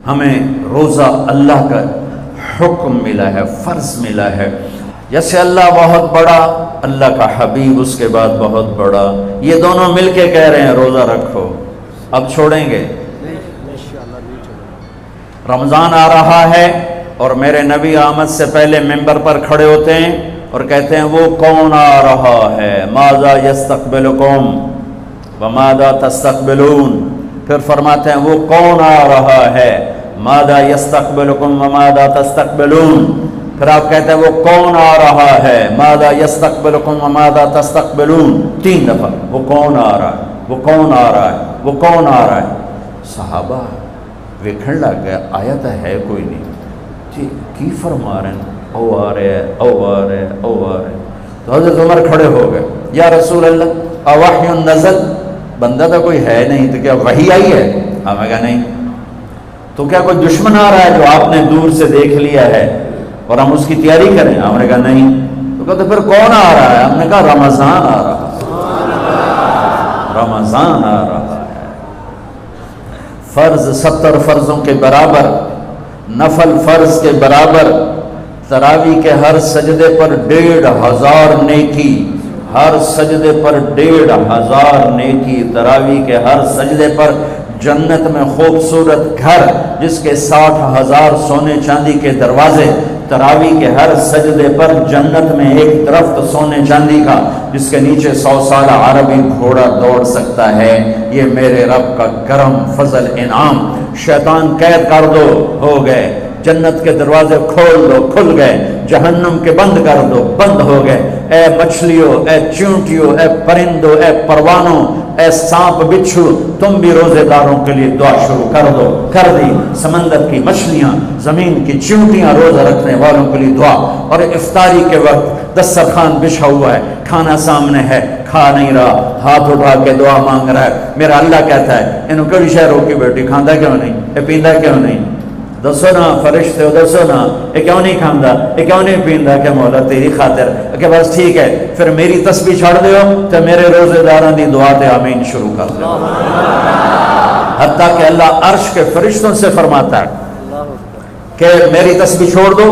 ہمیں روزہ اللہ کا حکم ملا ہے، فرض ملا ہے۔ جیسے اللہ بہت بڑا، اللہ کا حبیب اس کے بعد بہت بڑا، یہ دونوں مل کے کہہ رہے ہیں روزہ رکھو۔ اب چھوڑیں گے؟ رمضان آ رہا ہے اور میرے نبی آمد سے پہلے ممبر پر کھڑے ہوتے ہیں اور کہتے ہیں وہ کون آ رہا ہے، ماذا یستقبلکم وماذا تستقبلون۔ پھر فرماتے ہیں وہ کون آ رہا ہے، ماذا یستقبلکم وماذا تستقبلون۔ پھر آپ کہتے ہیں وہ کون آ رہا ہے، ماذا یستقبلکم وماذا تستقبلون، 3 دفعہ وہ کون آ رہا ہے، وہ کون آ رہا ہے، وہ کون آ رہا ہے۔ صحابہ ویکھن لگ گیا آیت ہے کوئی نہیں جی کی فرما رہے ہیں، او آ رہے ہیں، او آ رہے ہیں، او آ رہے ہیں۔ تو حضرت عمر کھڑے ہو گئے، یا رسول اللہ اوحی نزل، بندہ تو کوئی ہے نہیں، تو کیا وحی آئی ہے؟ ہمیں کہا نہیں۔ تو کیا کوئی دشمن آ رہا ہے جو آپ نے دور سے دیکھ لیا ہے اور ہم اس کی تیاری کریں؟ ہم نے کہا نہیں۔ تو کہتے پھر کون آ رہا ہے؟ ہم نے کہا رمضان آ رہا ہے، رمضان آ رہا ہے۔ فرض 70 فرضوں کے برابر، نفل فرض کے برابر، تراویح کے ہر سجدے پر 1500 نیکی، ہر سجدے پر 1500 نیکی، تراویح کے ہر سجدے پر جنت میں خوبصورت گھر جس کے 60,000 سونے چاندی کے دروازے، تراویح کے ہر سجدے پر جنت میں ایک درخت سونے چاندی کا جس کے نیچے 100 سال عربی گھوڑا دوڑ سکتا ہے۔ یہ میرے رب کا کرم، فضل، انعام۔ شیطان قید کر دو، ہو گئے۔ جنت کے دروازے کھول دو، کھل گئے۔ جہنم کے بند کر دو، بند ہو گئے۔ اے مچھلیوں، اے چونٹیوں، اے پرندوں، اے پروانوں، اے سانپ بچھو، تم بھی روزے داروں کے لیے دعا شروع کر دو۔ کر دی۔ سمندر کی مچھلیاں، زمین کی چونٹیاں، روزہ رکھنے والوں کے لیے دعا۔ اور افطاری کے وقت دسترخوان بچھا ہوا ہے، کھانا سامنے ہے، کھا نہیں رہا، ہاتھ اٹھا کے دعا مانگ رہا ہے۔ میرا اللہ کہتا ہے انہوں کڑی شہروں کی بیٹی کھاندا کیوں نہیں، اے پیندا کیوں نہیں؟ دسو نا فرشتے ہو، دسو نا یہ کیوں نہیں کھاندا، یہ کیوں نہیں پیندا؟ کہ مولا تیری خاطر، کہ بس ٹھیک ہے پھر میری تسبیح چھڑ دیو تو میرے روزے داراں دی دعا تے آمین شروع کر دو۔ حتیٰ کہ اللہ عرش کے فرشتوں سے فرماتا ہے کہ میری تسبیح چھوڑ دو۔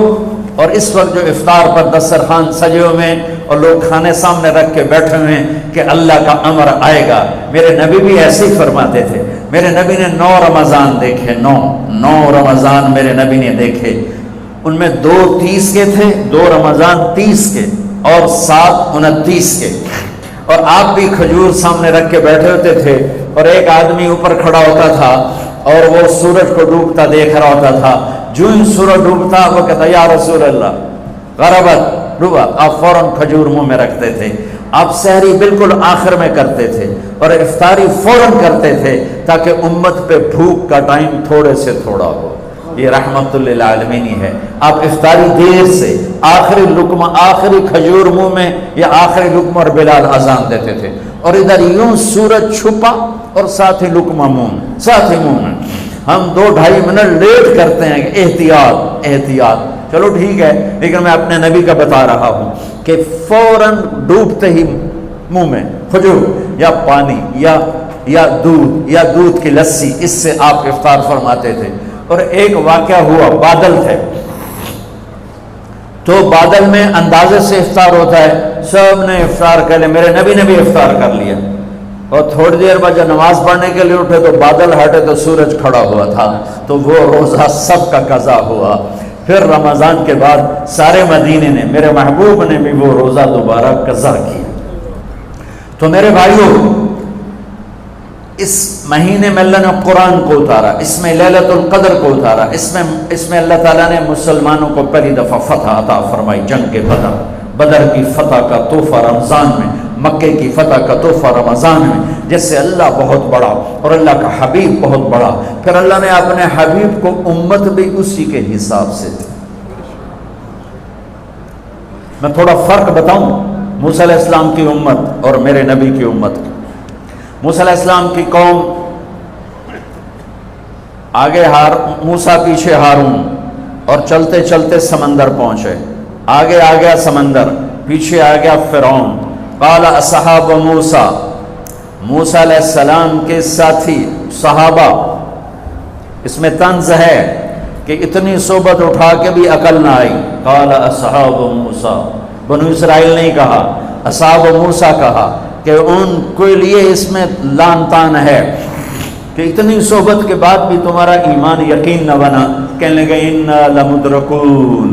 اور اس وقت جو افطار پر دسترخوان سجے ہوئے ہیں اور لوگ کھانے سامنے رکھ کے بیٹھے ہوئے ہیں کہ اللہ کا امر آئے گا، میرے نبی بھی ایسے ہی فرماتے تھے۔ میرے نبی نے 9 رمضان دیکھے، 9 رمضان میرے نبی نے دیکھے۔ ان میں 2 30 کے تھے، 2 رمضان 30 کے اور 7 29 کے۔ اور آپ بھی کھجور سامنے رکھ کے بیٹھے ہوتے تھے اور ایک آدمی اوپر کھڑا ہوتا تھا اور وہ سورج کو ڈوبتا دیکھ رہا ہوتا تھا۔ جو ہی سورج ڈوبتا وہ کہتا یا رسول اللہ غربت، ڈوبا، آپ فوراً کھجور منہ میں رکھتے تھے۔ آپ سحری بالکل آخر میں کرتے تھے اور افطاری فوراً کرتے تھے تاکہ امت پہ بھوک کا ٹائم تھوڑے سے تھوڑا ہو۔ یہ رحمت للعالمین ہی ہے۔ آپ افطاری دیر سے، آخری لقمہ، آخری کھجور منہ میں یا آخری لقمہ، اور بلال اذان دیتے تھے اور ادھر یوں سورج چھپا اور ساتھ ہی لقمہ منہ، ساتھ ہی منہ میں۔ ہم 2-2.5 منٹ لیٹ کرتے ہیں کہ احتیاط احتیاط، چلو ٹھیک ہے، لیکن میں اپنے نبی کا بتا رہا ہوں کہ فوراً ڈوبتے ہی منہ میں کھجور یا پانی یا دودھ کی لسی، اس سے آپ افطار فرماتے تھے۔ اور ایک واقعہ ہوا، بادل تھے تو بادل میں اندازے سے افطار ہوتا ہے، سب نے افطار کر لیا، میرے نبی نے بھی افطار کر لیا۔ اور تھوڑی دیر بعد جب نماز پڑھنے کے لیے اٹھے تو بادل ہٹے تو سورج کھڑا ہوا تھا، تو وہ روزہ سب کا قضا ہوا۔ پھر رمضان کے بعد سارے مدینے نے، میرے محبوب نے بھی وہ روزہ دوبارہ قضا کیا۔ تو میرے بھائیوں، اس مہینے میں اللہ نے قرآن کو اتارا، اس میں لیلۃ القدر کو اتارا، اس میں اللہ تعالیٰ نے مسلمانوں کو پہلی دفعہ فتح عطا فرمائی، جنگ بدر کی فتح کا تحفہ رمضان میں، مکے کی فتح کا تحفہ رمضان میں، جس سے اللہ بہت بڑا اور اللہ کا حبیب بہت بڑا۔ پھر اللہ نے اپنے حبیب کو امت بھی اسی کے حساب سے دی۔ میں تھوڑا فرق بتاؤں موسیٰ علیہ السلام کی امت اور میرے نبی کی امت کی۔ موسیٰ علیہ السلام کی قوم آگے موسیٰ پیچھے ہارون، اور چلتے چلتے سمندر پہنچے، آگے آ گیا سمندر، پیچھے آ گیا فرعون۔ قال اصحاب موسیٰ، موسیٰ علیہ السلام کے ساتھی صحابہ اس میں طنز ہے کہ اتنی صحبت اٹھا کے بھی عقل نہ آئی. قال اصحاب موسیٰ، بنو اسرائیل نہیں کہا، اصحاب موسیٰ کہا، کہ ان کے لیے اس میں لان تان ہے کہ اتنی صحبت کے بعد بھی تمہارا ایمان یقین نہ بنا. کہنے لگے انا لمدرکون،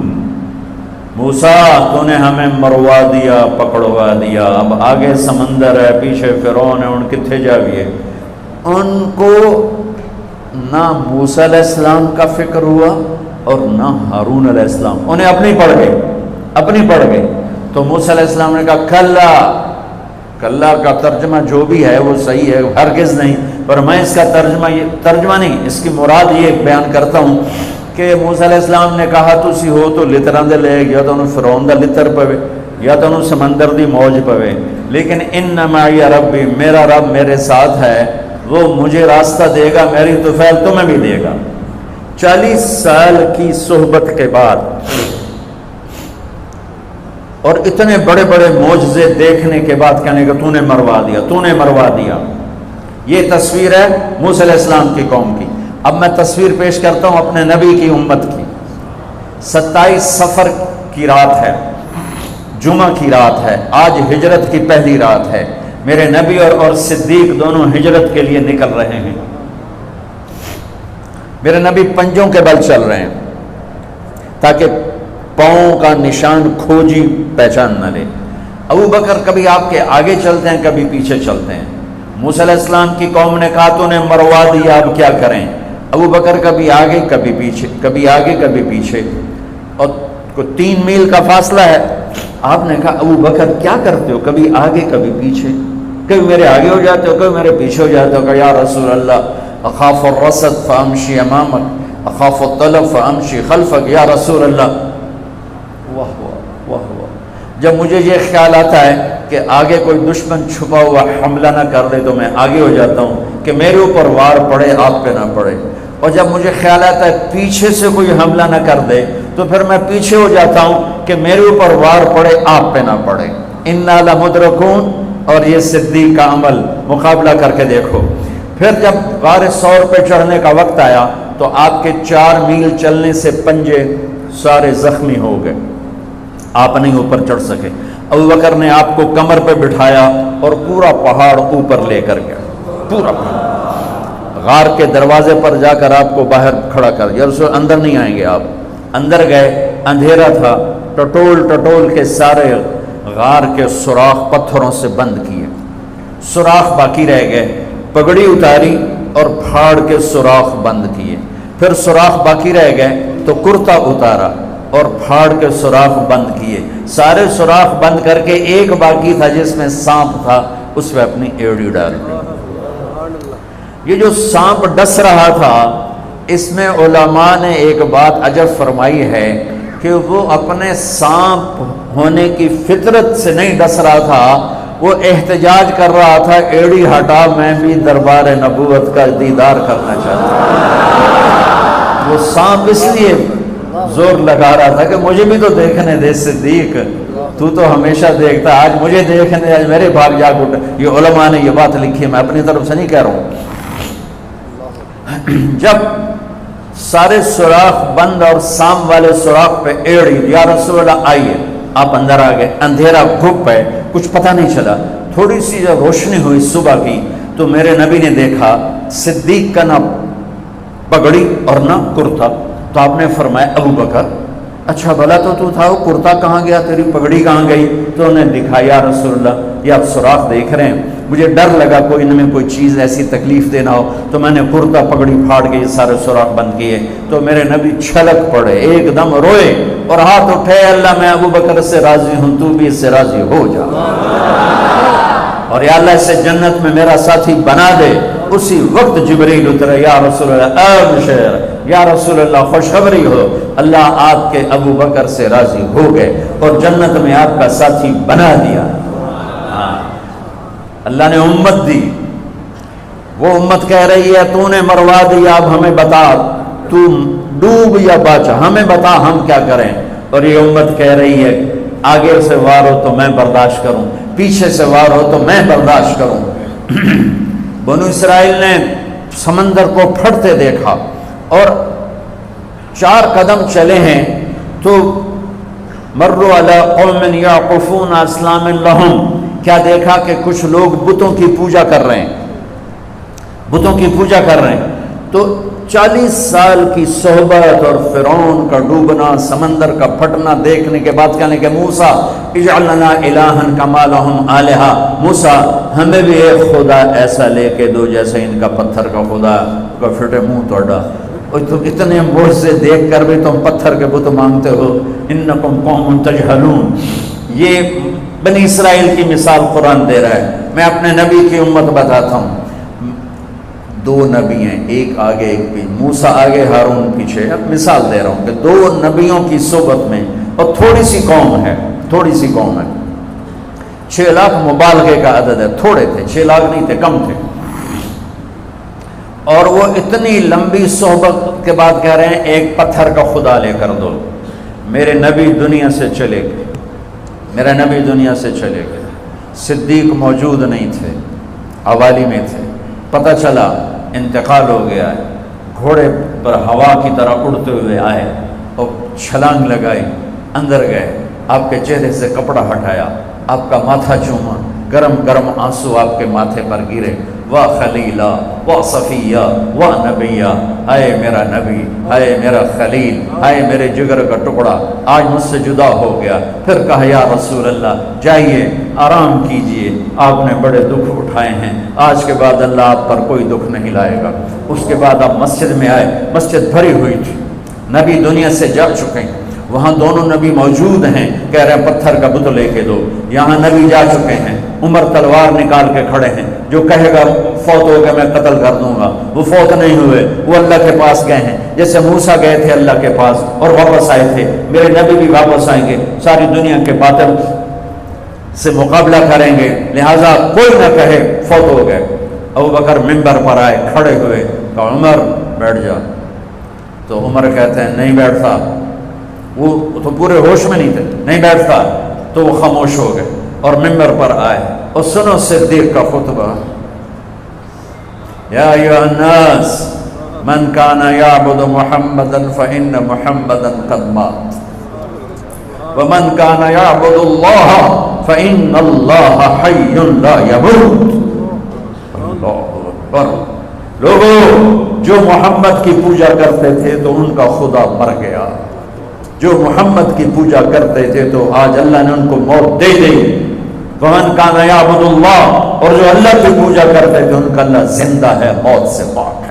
موسیٰ تو نے ہمیں مروا دیا، پکڑوا دیا، اب آگے سمندر ہے، پیچھے فرعون ہے، ان کتنے جاویے. ان کو نہ موسیٰ علیہ السلام کا فکر ہوا اور نہ ہارون علیہ السلام، انہیں اپنی پڑ گئے. تو موسیٰ علیہ السلام نے کہا کلا کا ترجمہ جو بھی ہے وہ صحیح ہے، ہرگز نہیں، پر میں اس کا ترجمہ نہیں، اس کی مراد یہ بیان کرتا ہوں کہ موسیٰ علیہ السلام نے کہا تسی ہو تو لتراں دے لے، یا تو انہوں فرعون دا لتر پوے، یا تو انہوں سمندر دی موج پوے، لیکن ان معی ربی، میرا رب میرے ساتھ ہے، وہ مجھے راستہ دے گا، میری طفیل تمہیں بھی دے گا. 40 سال کی صحبت کے بعد اور اتنے بڑے بڑے معجزے دیکھنے کے بعد کہنے کہ تو نے مروا دیا. یہ تصویر ہے موسیٰ علیہ السلام کی قوم کی. اب میں تصویر پیش کرتا ہوں اپنے نبی کی امت کی. 27 صفر کی رات ہے، جمعہ کی رات ہے، آج ہجرت کی پہلی رات ہے. میرے نبی اور صدیق دونوں ہجرت کے لیے نکل رہے ہیں. میرے نبی پنجوں کے بل چل رہے ہیں تاکہ پاؤں کا نشان کھوجی پہچان نہ لے. ابو بکر کبھی آپ کے آگے چلتے ہیں، کبھی پیچھے چلتے ہیں. موسیٰ علیہ السلام کی قوم نے کہا تو نے مروا دیا، اب کیا کریں. ابو بکر کبھی آگے کبھی پیچھے، کبھی آگے کبھی پیچھے، اور 3 میل کا فاصلہ ہے. آپ نے کہا ابو بکر کیا کرتے ہو، کبھی آگے کبھی پیچھے، کبھی میرے آگے ہو جاتے ہو، کبھی میرے پیچھے ہو جاتے ہو. کہ یا رسول اللہ اخاف الرصد فامشی امامک اخاف الطلب فامشی خلفک. یا رسول اللہ، واہ. جب مجھے یہ خیال آتا ہے کہ آگے کوئی دشمن چھپا ہوا حملہ نہ کر دے تو میں آگے ہو جاتا ہوں کہ میرے اوپر وار پڑے، آپ پہ نہ پڑے. اور جب مجھے خیال آتا ہے پیچھے سے کوئی حملہ نہ کر دے تو پھر میں پیچھے ہو جاتا ہوں کہ میرے اوپر وار پڑے، آپ پہ نہ پڑے. انا لمدرکون. اور یہ صدیق کا عمل مقابلہ کر کے دیکھو. پھر جب غار ثور پہ چڑھنے کا وقت آیا تو آپ کے 4 میل چلنے سے پنجے سارے زخمی ہو گئے، آپ نہیں اوپر چڑھ سکے. ابو بکر نے آپ کو کمر پہ بٹھایا اور پورا پہاڑ اوپر لے کر گیا، پورا پہاڑ. غار کے دروازے پر جا کر آپ کو باہر کھڑا کر دیا. رسول اندر نہیں آئیں گے. آپ اندر گئے، اندھیرا تھا، ٹٹول کے سارے غار کے سوراخ پتھروں سے بند کیے، سوراخ باقی رہ گئے. پگڑی اتاری اور پھاڑ کے سوراخ بند کیے. پھر سوراخ باقی رہ گئے تو کرتا اتارا اور پھاڑ کے سوراخ بند کیے. سارے سوراخ بند کر کے ایک باقی تھا جس میں سانپ تھا، اس میں اپنی ایڑی ڈال دی. یہ جو سانپ ڈس رہا تھا، اس میں علماء نے ایک بات عجب فرمائی ہے کہ وہ اپنے سانپ ہونے کی فطرت سے نہیں ڈس رہا تھا، وہ احتجاج کر رہا تھا ایڑی ہٹا، میں بھی دربار نبوت کا دیدار کرنا چاہتا ہوں. وہ سانپ اس لیے زور لگا رہا تھا کہ مجھے بھی تو دیکھنے دے صدیق، تو ہمیشہ دیکھتا، آج مجھے دیکھنے، آج میرے بھاگ جاگ اٹھے. یہ علماء نے یہ بات لکھی ہے، میں اپنی طرف سے نہیں کہہ رہا ہوں. جب سارے سوراخ بند اور سام والے سوراخ پہ ایڑی، یا رسول اللہ آئیے. آپ اندر آ گئے. اندھیرا گھپ ہے، کچھ پتہ نہیں چلا. تھوڑی سی جب روشنی ہوئی صبح کی تو میرے نبی نے دیکھا صدیق کا نہ پگڑی اور نہ کرتا. تو آپ نے فرمایا ابو بکر اچھا بھلا تو تھا، وہ کرتا کہاں گیا، تیری پگڑی کہاں گئی؟ تو انہوں نے دکھایا یا رسول اللہ یہ آپ سوراخ دیکھ رہے ہیں، مجھے ڈر لگا کوئی ان میں کوئی چیز ایسی تکلیف دینا ہو، تو میں نے کرتا پگڑی پھاڑ کے یہ سارے سوراخ بند کیے. تو میرے نبی چھلک پڑے، ایک دم روئے اور ہاتھ اٹھے، اللہ میں ابو بکر سے راضی ہوں، تو بھی اس سے راضی ہو جا، اور یا اللہ اسے جنت میں میرا ساتھی بنا دے. اسی وقت جبریل اترے، یا رسول اللہ ابشر، یا رسول اللہ خوشخبری ہو، اللہ آپ کے ابو بکر سے راضی ہو گئے اور جنت میں آپ کا ساتھی بنا دیا. اللہ نے امت دی، وہ امت کہہ رہی ہے تو نے مروا دیا، اب ہمیں بتا تو ڈوب یا بچ، ہمیں بتا ہم کیا کریں. اور یہ امت کہہ رہی ہے آگے سے وار ہو تو میں برداشت کروں، پیچھے سے وار ہو تو میں برداشت کروں. بنو اسرائیل نے سمندر کو پھٹتے دیکھا، اور 4 قدم چلے ہیں تو مروا علی قوم یعقفون اسلام لہم، کیا دیکھا کہ کچھ لوگ بتوں کی پوجا کر رہے ہیں، بتوں کی پوجا کر رہے ہیں۔ تو 40 سال کی صحبت اور فرعون کا ڈوبنا، سمندر کا پھٹنا دیکھنے کے بعد کہنے کہ موسیٰ اجعل لنا الہا کما لہم آلہہ، موسیٰ ہمیں بھی ایک خدا ایسا لے کے دو جیسے ان کا پتھر کا خدا کا پھٹے منہ توڑا، اور تم اتنے معجزے دیکھ کر بھی تم پتھر کے بت مانگتے ہو، انکم قوم تجہلون۔ یہ بنی اسرائیل کی مثال قرآن دے رہا ہے۔ میں اپنے نبی کی امت بتاتا ہوں، 2 نبی ہیں، ایک آگے ایک پیچھے، موسیٰ آگے ہارون پیچھے۔ اب مثال دے رہا ہوں کہ 2 نبیوں کی صحبت میں، اور تھوڑی سی قوم ہے، تھوڑی سی قوم ہے، 6 لاکھ مبالغے کا عدد ہے، تھوڑے تھے، 6 لاکھ نہیں تھے، کم تھے، اور وہ اتنی لمبی صحبت کے بعد کہہ رہے ہیں ایک پتھر کا خدا لے کر دو۔ میرے نبی دنیا سے چلے گئے، میرا نبی دنیا سے چلے گئے، صدیق موجود نہیں تھے، حوالی میں تھے، پتہ چلا انتقال ہو گیا ہے، گھوڑے پر ہوا کی طرح اڑتے ہوئے آئے اور چھلانگ لگائی، اندر گئے، آپ کے چہرے سے کپڑا ہٹایا، آپ کا ماتھا چوما، گرم گرم آنسو آپ کے ماتھے پر گرے، واہ خلیلہ واہ صفیہ واہ نبیہ، ہائے میرا نبی، ہائے میرا خلیل، ہائے میرے جگر کا ٹکڑا، آج مجھ سے جدا ہو گیا۔ پھر کہا یا رسول اللہ جائیے آرام کیجئے، آپ نے بڑے دکھ اٹھائے ہیں، آج کے بعد اللہ آپ پر کوئی دکھ نہیں لائے گا۔ اس کے بعد آپ مسجد میں آئے، مسجد بھری ہوئی تھی، نبی دنیا سے جا چکے ہیں، وہاں دونوں نبی موجود ہیں، کہہ رہے ہیں پتھر کا بت لے کے دو، یہاں نبی جا چکے ہیں، عمر تلوار نکال کے کھڑے ہیں، جو کہے گا فوت ہو کے میں قتل کر دوں گا، وہ فوت نہیں ہوئے، وہ اللہ کے پاس گئے ہیں، جیسے موسیٰ گئے تھے اللہ کے پاس اور واپس آئے تھے، میرے نبی بھی واپس آئیں گے، ساری دنیا کے باطل سے مقابلہ کریں گے، لہٰذا کوئی نہ کہے فوت ہو گئے۔ ابو بکر منبر پر آئے، کھڑے ہوئے، کہا عمر بیٹھ جا، تو عمر کہتے ہیں نہیں بیٹھتا، وہ تو پورے ہوش میں نہیں تھے، نہیں بیٹھتا، تو وہ خاموش ہو گئے اور منبر پر آئے، اور سنو صدیق کا خطبہ، یا ایھا الناس من کان یعبد محمدا فإن محمدا قد مات ومن کان یعبد اللہ فإن اللہ حی لا یموت۔ اللہ اکبر، لوگوں جو محمد کی پوجا کرتے تھے تو ان کا خدا مر گیا، جو محمد کی پوجا کرتے تھے تو آج اللہ نے ان کو موت دے دی۔ ومن کان یعبد اللہ، اور جو اللہ کی پوجا کرتے تھے ان کا اللہ زندہ ہے، موت سے پاک۔